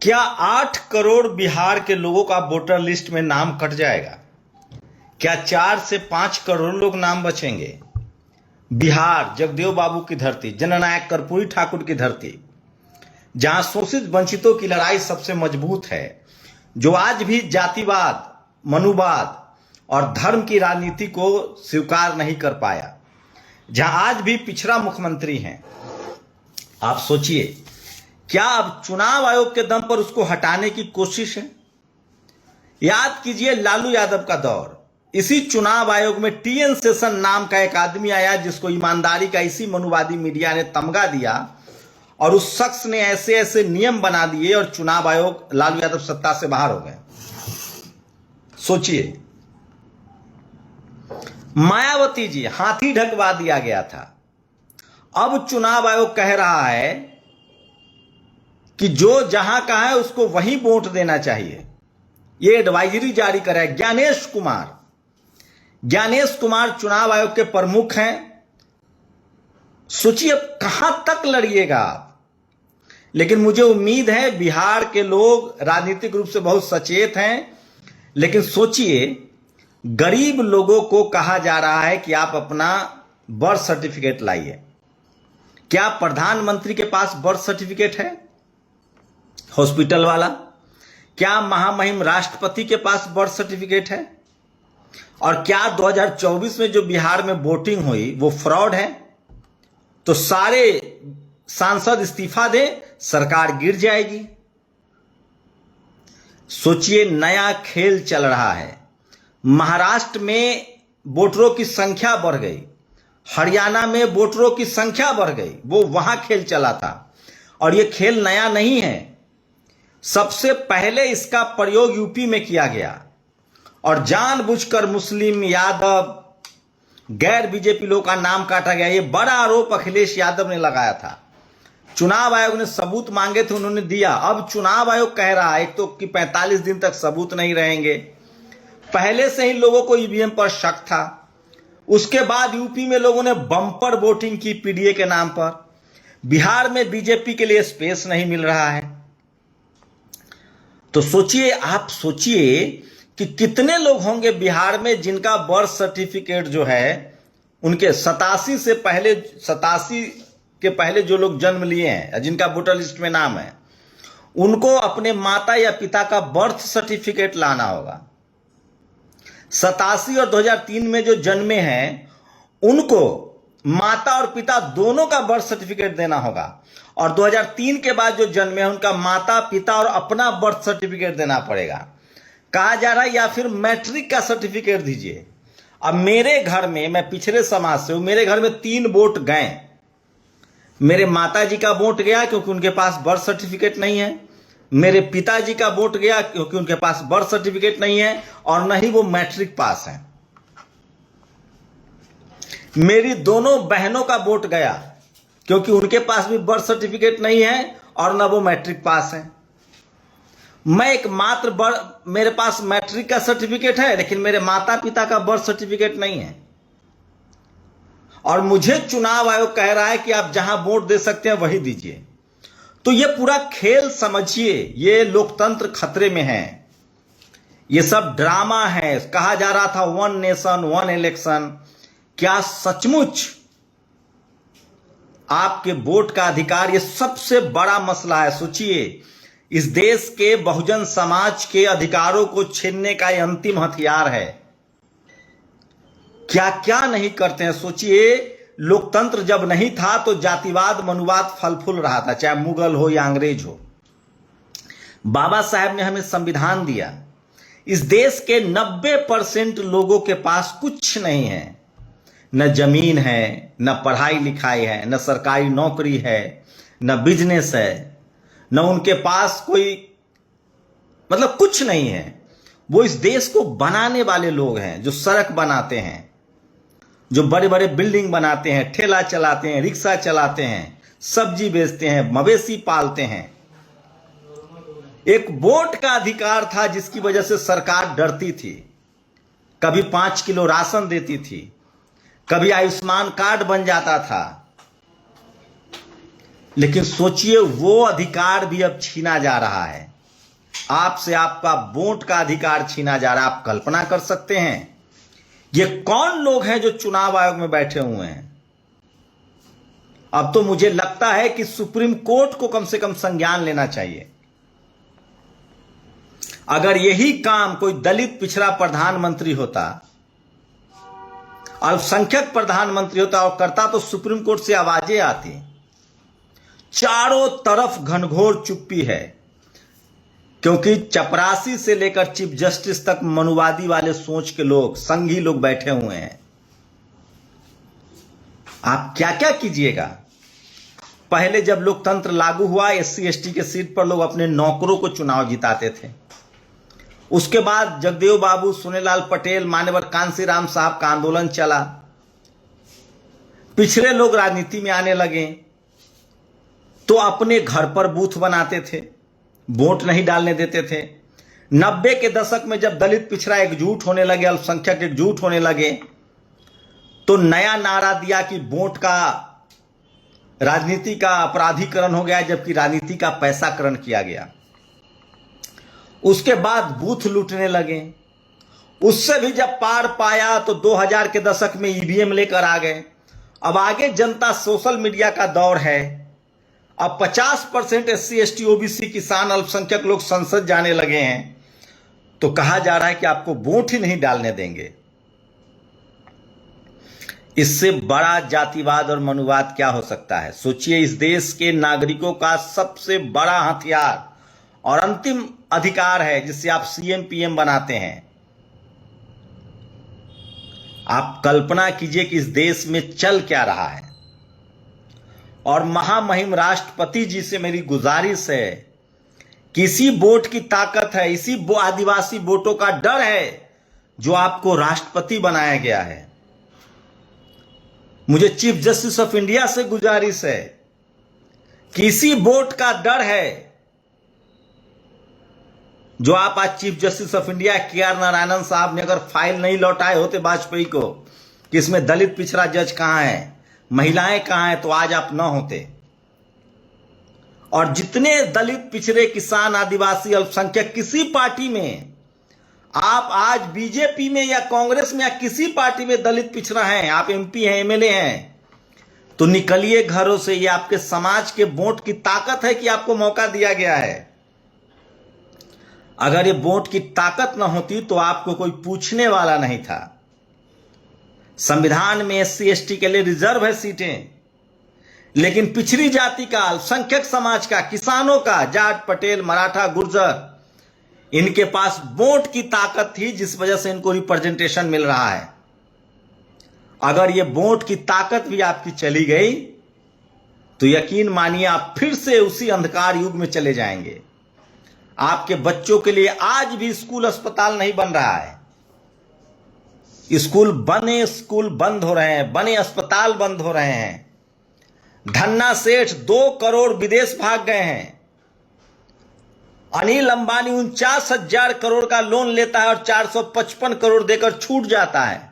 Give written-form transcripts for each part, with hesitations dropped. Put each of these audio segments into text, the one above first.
क्या 8 करोड़ बिहार के लोगों का वोटर लिस्ट में नाम कट जाएगा? क्या 4 से 5 करोड़ लोग नाम बचेंगे? बिहार जगदेव बाबू की धरती, जननायक कर्पूरी ठाकुर की धरती, जहां शोषित वंचितों की लड़ाई सबसे मजबूत है, जो आज भी जातिवाद, मनुवाद और धर्म की राजनीति को स्वीकार नहीं कर पाया, जहां आज भी पिछड़ा मुख्यमंत्री हैं। आप सोचिए, क्या अब चुनाव आयोग के दम पर उसको हटाने की कोशिश है? याद कीजिए लालू यादव का दौर। इसी चुनाव आयोग में टीएन शेषन नाम का एक आदमी आया, जिसको ईमानदारी का इसी मनुवादी मीडिया ने तमगा दिया, और उस शख्स ने ऐसे ऐसे नियम बना दिए और चुनाव आयोग, लालू यादव सत्ता से बाहर हो गए। सोचिए, मायावती जी हाथी ढकवा दिया गया था। अब चुनाव आयोग कह रहा है कि जो जहां का है उसको वहीं वोट देना चाहिए। यह एडवाइजरी जारी करा है ज्ञानेश कुमार चुनाव आयोग के प्रमुख हैं। सोचिए, अब कहां तक लड़िएगा आप? लेकिन मुझे उम्मीद है बिहार के लोग राजनीतिक रूप से बहुत सचेत हैं। लेकिन सोचिए, गरीब लोगों को कहा जा रहा है कि आप अपना बर्थ सर्टिफिकेट लाइए। क्या प्रधानमंत्री के पास बर्थ सर्टिफिकेट है? हॉस्पिटल वाला? क्या महामहिम राष्ट्रपति के पास बर्थ सर्टिफिकेट है? और क्या 2024 में जो बिहार में वोटिंग हुई वो फ्रॉड है? तो सारे सांसद इस्तीफा दें, सरकार गिर जाएगी। सोचिए, नया खेल चल रहा है। महाराष्ट्र में वोटरों की संख्या बढ़ गई, हरियाणा में वोटरों की संख्या बढ़ गई, वो वहां खेल चला था। और ये खेल नया नहीं है। सबसे पहले इसका प्रयोग यूपी में किया गया, और जानबूझकर मुस्लिम, यादव, गैर बीजेपी लोगों का नाम काटा गया। ये बड़ा आरोप अखिलेश यादव ने लगाया था। चुनाव आयोग ने सबूत मांगे थे, उन्होंने दिया। अब चुनाव आयोग कह रहा है एक तो कि 45 दिन तक सबूत नहीं रहेंगे। पहले से ही लोगों को ईवीएम पर शक था। उसके बाद यूपी में लोगों ने बम्पर वोटिंग की पीडीए के नाम पर। बिहार में बीजेपी के लिए स्पेस नहीं मिल रहा है। तो सोचिए, आप सोचिए कि कितने लोग होंगे बिहार में जिनका बर्थ सर्टिफिकेट जो है, उनके 87 के पहले जो लोग जन्म लिए हैं, जिनका वोटर लिस्ट में नाम है, उनको अपने माता या पिता का बर्थ सर्टिफिकेट लाना होगा। 87 और 2003 में जो जन्मे हैं, उनको माता और पिता दोनों का बर्थ सर्टिफिकेट देना होगा। और 2003 के बाद जो जन्मे हैं, उनका माता, पिता और अपना बर्थ सर्टिफिकेट देना पड़ेगा। कहा जा रहा है या फिर मैट्रिक का सर्टिफिकेट दीजिए। अब मेरे घर में, मैं पिछड़े समाज से हूं, मेरे घर में 3 वोट गए। मेरे माता जी का वोट गया क्योंकि उनके पास बर्थ सर्टिफिकेट नहीं है। मेरे पिताजी का वोट गया क्योंकि उनके पास बर्थ सर्टिफिकेट नहीं है, और न ही वो मैट्रिक पास है। मेरी दोनों बहनों का वोट गया क्योंकि उनके पास भी बर्थ सर्टिफिकेट नहीं है और न वो मैट्रिक पास है। मैं एकमात्र मेरे पास मैट्रिक का सर्टिफिकेट है, लेकिन मेरे माता पिता का बर्थ सर्टिफिकेट नहीं है। और मुझे चुनाव आयोग कह रहा है कि आप जहां वोट दे सकते हैं वही दीजिए। तो ये पूरा खेल समझिए, ये लोकतंत्र खतरे में है। ये सब ड्रामा है। कहा जा रहा था 1 नेशन 1 इलेक्शन। क्या सचमुच आपके वोट का अधिकार ये सबसे बड़ा मसला है? सोचिए, इस देश के बहुजन समाज के अधिकारों को छीनने का यह अंतिम हथियार है। क्या क्या नहीं करते हैं। सोचिए, लोकतंत्र जब नहीं था तो जातिवाद, मनुवाद फल फूल रहा था, चाहे मुगल हो या अंग्रेज हो। बाबा साहब ने हमें संविधान दिया। इस देश के 90% लोगों के पास कुछ नहीं है। न जमीन है, न पढ़ाई लिखाई है, न सरकारी नौकरी है, न बिजनेस है, न उनके पास कोई, मतलब कुछ नहीं है। वो इस देश को बनाने वाले लोग हैं, जो सड़क बनाते हैं, जो बड़े बड़े बिल्डिंग बनाते हैं, ठेला चलाते हैं, रिक्शा चलाते हैं, सब्जी बेचते हैं, मवेशी पालते हैं। एक वोट का अधिकार था जिसकी वजह से सरकार डरती थी। कभी 5 किलो राशन देती थी, कभी आयुष्मान कार्ड बन जाता था। लेकिन सोचिए, वो अधिकार भी अब छीना जा रहा है। आपसे आपका वोट का अधिकार छीना जा रहा है। आप कल्पना कर सकते हैं ये कौन लोग हैं जो चुनाव आयोग में बैठे हुए हैं। अब तो मुझे लगता है कि सुप्रीम कोर्ट को कम से कम संज्ञान लेना चाहिए। अगर यही काम कोई दलित पिछड़ा प्रधानमंत्री होता, अल्पसंख्यक प्रधानमंत्री होता और करता तो सुप्रीम कोर्ट से आवाजें आती। चारों तरफ घनघोर चुप्पी है, क्योंकि चपरासी से लेकर चीफ जस्टिस तक मनुवादी वाले सोच के लोग, संघी लोग बैठे हुए हैं। आप क्या क्या कीजिएगा। पहले जब लोकतंत्र लागू हुआ, एससी एसटी के सीट पर लोग अपने नौकरों को चुनाव जिताते थे। उसके बाद जगदेव बाबू, सुनेलाल पटेल, मान्यवर कांसीराम साहब का आंदोलन चला। पिछड़े लोग राजनीति में आने लगे तो अपने घर पर बूथ बनाते थे, वोट नहीं डालने देते थे। 90 के दशक में जब दलित पिछड़ा एकजुट होने लगे, अल्पसंख्यक एकजुट होने लगे, तो नया नारा दिया कि वोट का, राजनीति का अपराधीकरण हो गया, जबकि राजनीति का पैसाकरण किया गया। उसके बाद बूथ लूटने लगे। उससे भी जब पार पाया तो 2000 के दशक में ईवीएम लेकर आ गए। अब आगे जनता सोशल मीडिया का दौर है। अब 50% एससी एसटी ओबीसी किसान अल्पसंख्यक लोग संसद जाने लगे हैं, तो कहा जा रहा है कि आपको वोट ही नहीं डालने देंगे। इससे बड़ा जातिवाद और मनुवाद क्या हो सकता है। सोचिए, इस देश के नागरिकों का सबसे बड़ा हथियार और अंतिम अधिकार है जिससे आप सीएम पीएम बनाते हैं। आप कल्पना कीजिए कि इस देश में चल क्या रहा है। और महामहिम राष्ट्रपति जी से मेरी गुजारिश है कि इसी वोट की ताकत है, इसी आदिवासी वोटों का डर है जो आपको राष्ट्रपति बनाया गया है। मुझे चीफ जस्टिस ऑफ इंडिया से गुजारिश है कि इसी वोट का डर है जो आप आज chief justice of India KR. Narayanan साहब ने अगर फाइल नहीं लौटाए होते वाजपेयी को कि इसमें दलित पिछड़ा जज कहां है, महिलाएं कहां हैं, तो आज आप न होते। और जितने दलित पिछड़े किसान आदिवासी अल्पसंख्यक किसी पार्टी में, आप आज बीजेपी में या कांग्रेस में या किसी पार्टी में दलित पिछड़ा हैं, आप एमपी हैं, एमएलए हैं, तो निकलिए घरों से। ये आपके समाज के वोट की ताकत है कि आपको मौका दिया गया है। अगर ये वोट की ताकत ना होती तो आपको कोई पूछने वाला नहीं था। संविधान में एससी एसटी के लिए रिजर्व है सीटें, लेकिन पिछड़ी जाति का, अल्पसंख्यक समाज का, किसानों का, जाट, पटेल, मराठा, गुर्जर, इनके पास वोट की ताकत थी जिस वजह से इनको रिप्रेजेंटेशन मिल रहा है। अगर ये वोट की ताकत भी आपकी चली गई तो यकीन मानिए आप फिर से उसी अंधकार युग में चले जाएंगे। आपके बच्चों के लिए आज भी स्कूल अस्पताल नहीं बन रहा है। स्कूल बंद हो रहे हैं, बने अस्पताल बंद हो रहे हैं। धन्ना सेठ 2 करोड़ विदेश भाग गए हैं। अनिल अंबानी 49,000 करोड़ का लोन लेता है और 455 करोड़ देकर छूट जाता है।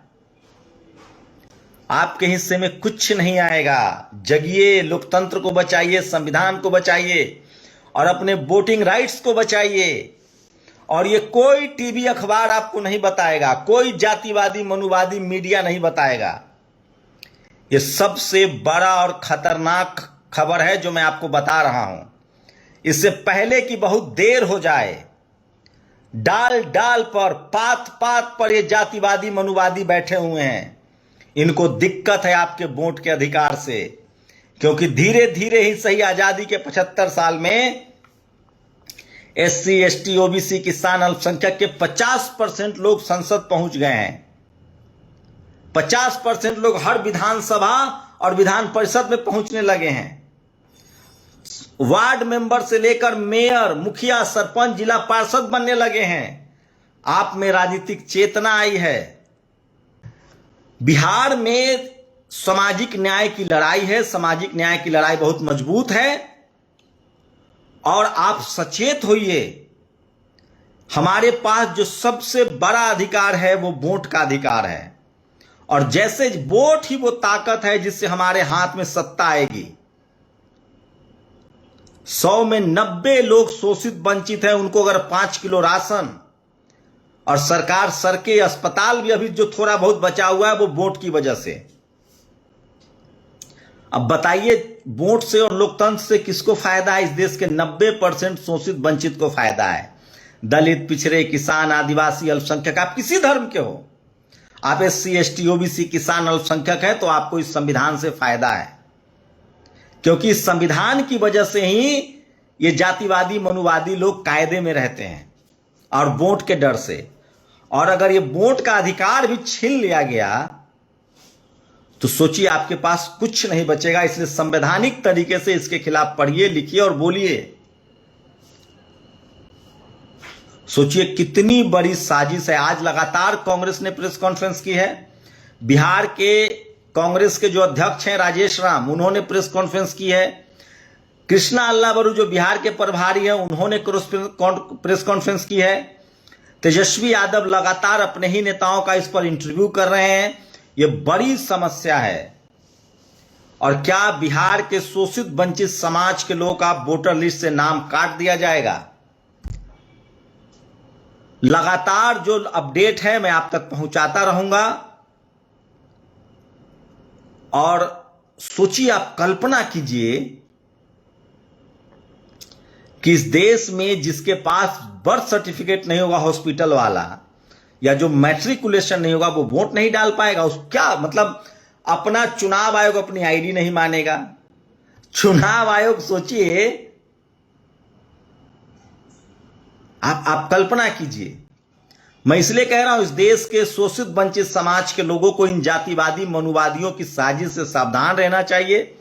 आपके हिस्से में कुछ नहीं आएगा। जगिए, लोकतंत्र को बचाइए, संविधान को बचाइए और अपने वोटिंग राइट्स को बचाइए। और ये कोई टीवी अखबार आपको नहीं बताएगा, कोई जातिवादी मनुवादी मीडिया नहीं बताएगा। ये सबसे बड़ा और खतरनाक खबर है जो मैं आपको बता रहा हूं। इससे पहले कि बहुत देर हो जाए, डाल डाल पर, पात पात पर ये जातिवादी मनुवादी बैठे हुए हैं। इनको दिक्कत है आपके वोट के अधिकार से, क्योंकि धीरे धीरे ही सही आजादी के 75 साल में एससी एसटी ओबीसी किसान अल्पसंख्यक के 50% लोग संसद पहुंच गए हैं। 50% लोग हर विधानसभा और विधान परिषद में पहुंचने लगे हैं। वार्ड मेंबर से लेकर मेयर, मुखिया, सरपंच, जिला पार्षद बनने लगे हैं। आप में राजनीतिक चेतना आई है। बिहार में सामाजिक न्याय की लड़ाई है। सामाजिक न्याय की लड़ाई बहुत मजबूत है और आप सचेत होइए। हमारे पास जो सबसे बड़ा अधिकार है वो वोट का अधिकार है, और जैसे वोट ही वो ताकत है जिससे हमारे हाथ में सत्ता आएगी। 100 में 90 लोग शोषित वंचित हैं। उनको अगर 5 किलो राशन, और सरकार सड़कें, अस्पताल भी अभी जो थोड़ा बहुत बचा हुआ है वो वोट की वजह से। अब बताइए, वोट से और लोकतंत्र से किसको फायदा है? इस देश के 90% शोषित वंचित को फायदा है। दलित, पिछड़े, किसान, आदिवासी, अल्पसंख्यक, आप किसी धर्म के हो, आप SC, ST, OBC, किसान, अल्पसंख्यक है, तो आपको इस संविधान से फायदा है। क्योंकि इस संविधान की वजह से ही ये जातिवादी, मनुवादी लोग कायदे में रहते हैं, और वोट के डर से। और अगर ये वोट का अधिकार भी छीन लिया गया तो सोचिए आपके पास कुछ नहीं बचेगा। इसलिए संवैधानिक तरीके से इसके खिलाफ पढ़िए, लिखिए और बोलिए। सोचिए कितनी बड़ी साजिश है। आज लगातार कांग्रेस ने प्रेस कॉन्फ्रेंस की है। बिहार के कांग्रेस के जो अध्यक्ष हैं राजेश राम, उन्होंने प्रेस कॉन्फ्रेंस की है। कृष्णा अल्लाबरू जो बिहार के प्रभारी हैं, उन्होंने प्रेस कॉन्फ्रेंस की है। तेजस्वी यादव लगातार अपने ही नेताओं का इस पर इंटरव्यू कर रहे हैं। यह बड़ी समस्या है। और क्या बिहार के शोषित वंचित समाज के लोगों का वोटर लिस्ट से नाम काट दिया जाएगा? लगातार जो अपडेट है मैं आप तक पहुंचाता रहूंगा। और सोचिए, आप कल्पना कीजिए कि इस देश में जिसके पास बर्थ सर्टिफिकेट नहीं होगा हॉस्पिटल वाला, या जो मैट्रिकुलेशन नहीं होगा, वो वोट नहीं डाल पाएगा। उस क्या मतलब, अपना चुनाव आयोग अपनी आईडी नहीं मानेगा। चुनाव आयोग, सोचिए आप कल्पना कीजिए। मैं इसलिए कह रहा हूं, इस देश के शोषित वंचित समाज के लोगों को इन जातिवादी, मनुवादियों की साजिश से सावधान रहना चाहिए,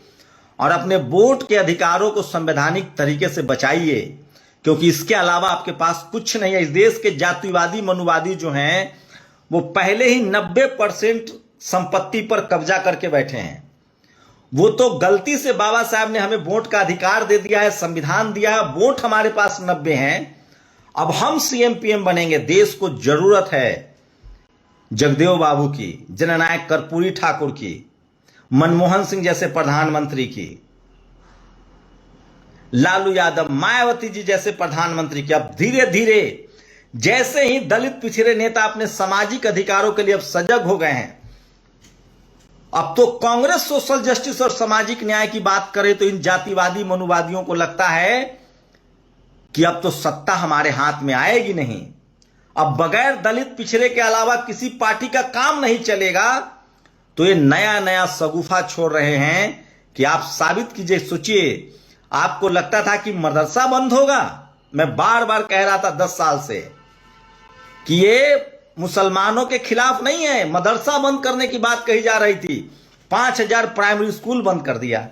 और अपने वोट के अधिकारों को संवैधानिक तरीके से बचाइए। क्योंकि इसके अलावा आपके पास कुछ नहीं है। इस देश के जातिवादी, मनुवादी जो हैं, वो पहले ही 90% संपत्ति पर कब्जा करके बैठे हैं। वो तो गलती से बाबा साहब ने हमें वोट का अधिकार दे दिया है, संविधान दिया है, वोट हमारे पास 90 हैं। अब हम CM PM बनेंगे। देश को जरूरत है जगदेव बाबू की, जननायक कर्पूरी ठाकुर की, मनमोहन सिंह जैसे प्रधानमंत्री की, लालू यादव, मायावती जी जैसे प्रधानमंत्री की। अब धीरे धीरे जैसे ही दलित, पिछड़े नेता अपने सामाजिक अधिकारों के लिए अब सजग हो गए हैं, अब तो कांग्रेस सोशल जस्टिस और सामाजिक न्याय की बात करे तो इन जातिवादी, मनुवादियों को लगता है कि अब तो सत्ता हमारे हाथ में आएगी नहीं। अब बगैर दलित, पिछड़े के अलावा किसी पार्टी का काम नहीं चलेगा। तो ये नया नया सगुफा छोड़ रहे हैं कि आप साबित कीजिए। सोचिए, आपको लगता था कि मदरसा बंद होगा। मैं बार बार कह रहा था 10 साल से कि ये मुसलमानों के खिलाफ नहीं है। मदरसा बंद करने की बात कही जा रही थी। 5000 प्राइमरी स्कूल बंद कर दिया।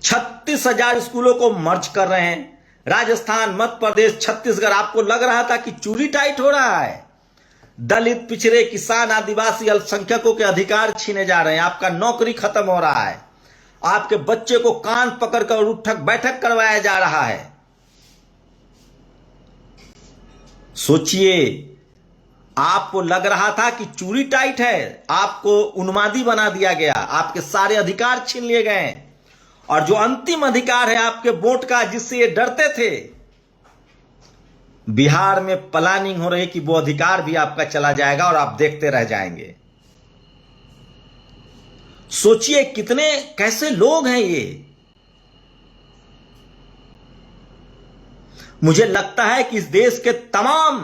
36,000 स्कूलों को मर्ज कर रहे हैं। राजस्थान, मध्य प्रदेश, छत्तीसगढ़। आपको लग रहा था कि चूड़ी टाइट हो रहा है। दलित, पिछड़े, किसान, आदिवासी, अल्पसंख्यकों के अधिकार छीने जा रहे हैं। आपका नौकरी खत्म हो रहा है। आपके बच्चे को कान पकड़कर उठक बैठक करवाया जा रहा है। सोचिए, आपको लग रहा था कि चूड़ी टाइट है, आपको उन्मादी बना दिया गया, आपके सारे अधिकार छीन लिए गए। और जो अंतिम अधिकार है आपके वोट का, जिससे ये डरते थे, बिहार में प्लानिंग हो रही कि वो अधिकार भी आपका चला जाएगा और आप देखते रह जाएंगे। सोचिए कितने कैसे लोग हैं ये। मुझे लगता है कि इस देश के तमाम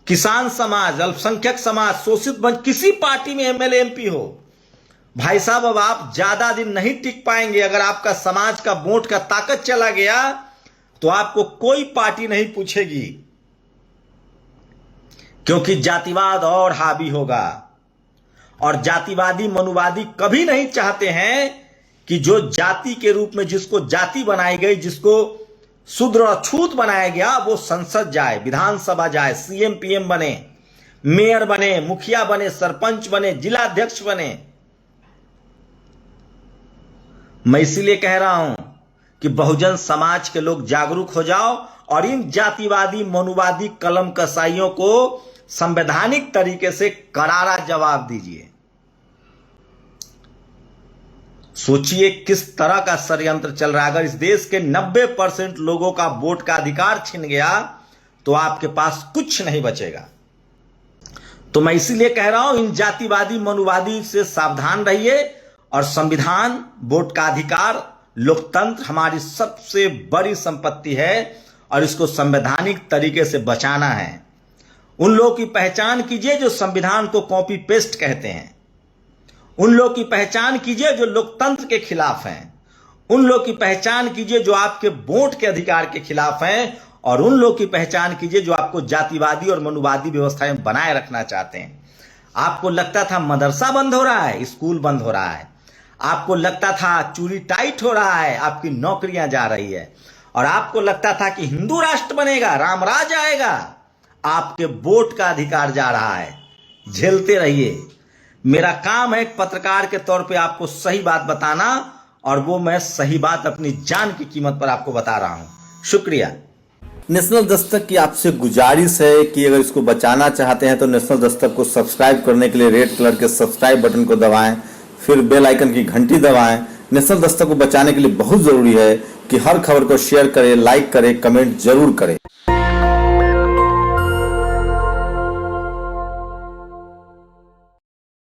किसान समाज, अल्पसंख्यक समाज, शोषित वर्ग, किसी पार्टी में MLA MP हो, भाई साहब अब आप ज्यादा दिन नहीं टिक पाएंगे। अगर आपका समाज का वोट का ताकत चला गया तो आपको कोई पार्टी नहीं पूछेगी, क्योंकि जातिवाद और हावी होगा। और जातिवादी, मनुवादी कभी नहीं चाहते हैं कि जो जाति के रूप में जिसको जाति बनाई गई, जिसको शूद्र और छूत बनाया गया, वो संसद जाए, विधानसभा जाए, CM PM बने, मेयर बने, मुखिया बने, सरपंच बने, जिला अध्यक्ष बने। मैं इसीलिए कह रहा हूं कि बहुजन समाज के लोग जागरूक हो जाओ और इन जातिवादी, मनुवादी कलम कसाइयों को संवैधानिक तरीके से करारा जवाब दीजिए। सोचिए किस तरह का षड्यंत्र चल रहा है। अगर इस देश के 90% लोगों का वोट का अधिकार छिन गया तो आपके पास कुछ नहीं बचेगा। तो मैं इसीलिए कह रहा हूं, इन जातिवादी मनुवादी से सावधान रहिए और संविधान, वोट का अधिकार, लोकतंत्र हमारी सबसे बड़ी संपत्ति है और इसको संवैधानिक तरीके से बचाना है। उन लोगों की पहचान कीजिए जो संविधान को कॉपी पेस्ट कहते हैं। उन लोगों की पहचान कीजिए जो लोकतंत्र के खिलाफ हैं। उन लोगों की पहचान कीजिए जो आपके वोट के अधिकार के खिलाफ हैं। और उन लोगों की पहचान कीजिए जो आपको जातिवादी और मनुवादी व्यवस्थाएं बनाए रखना चाहते हैं। आपको लगता था मदरसा बंद हो रहा है, स्कूल बंद हो रहा है। आपको लगता था चूड़ी टाइट हो रहा है, आपकी नौकरियां जा रही है। और आपको लगता था कि हिंदू राष्ट्र बनेगा, रामराज आएगा, आपके वोट का अधिकार जा रहा है। झेलते रहिए। मेरा काम है एक पत्रकार के तौर पे आपको सही बात बताना, और वो मैं सही बात अपनी जान की कीमत पर आपको बता रहा हूं। शुक्रिया। नेशनल दस्तक की आपसे गुजारिश है कि अगर इसको बचाना चाहते हैं तो नेशनल दस्तक को सब्सक्राइब करने के लिए रेड कलर के सब्सक्राइब बटन को दबाएं, फिर बेल आइकन की घंटी दबाएं। नेशनल दस्तक को बचाने के लिए बहुत जरूरी है कि हर खबर को शेयर करें, लाइक करें, कमेंट जरूर करें।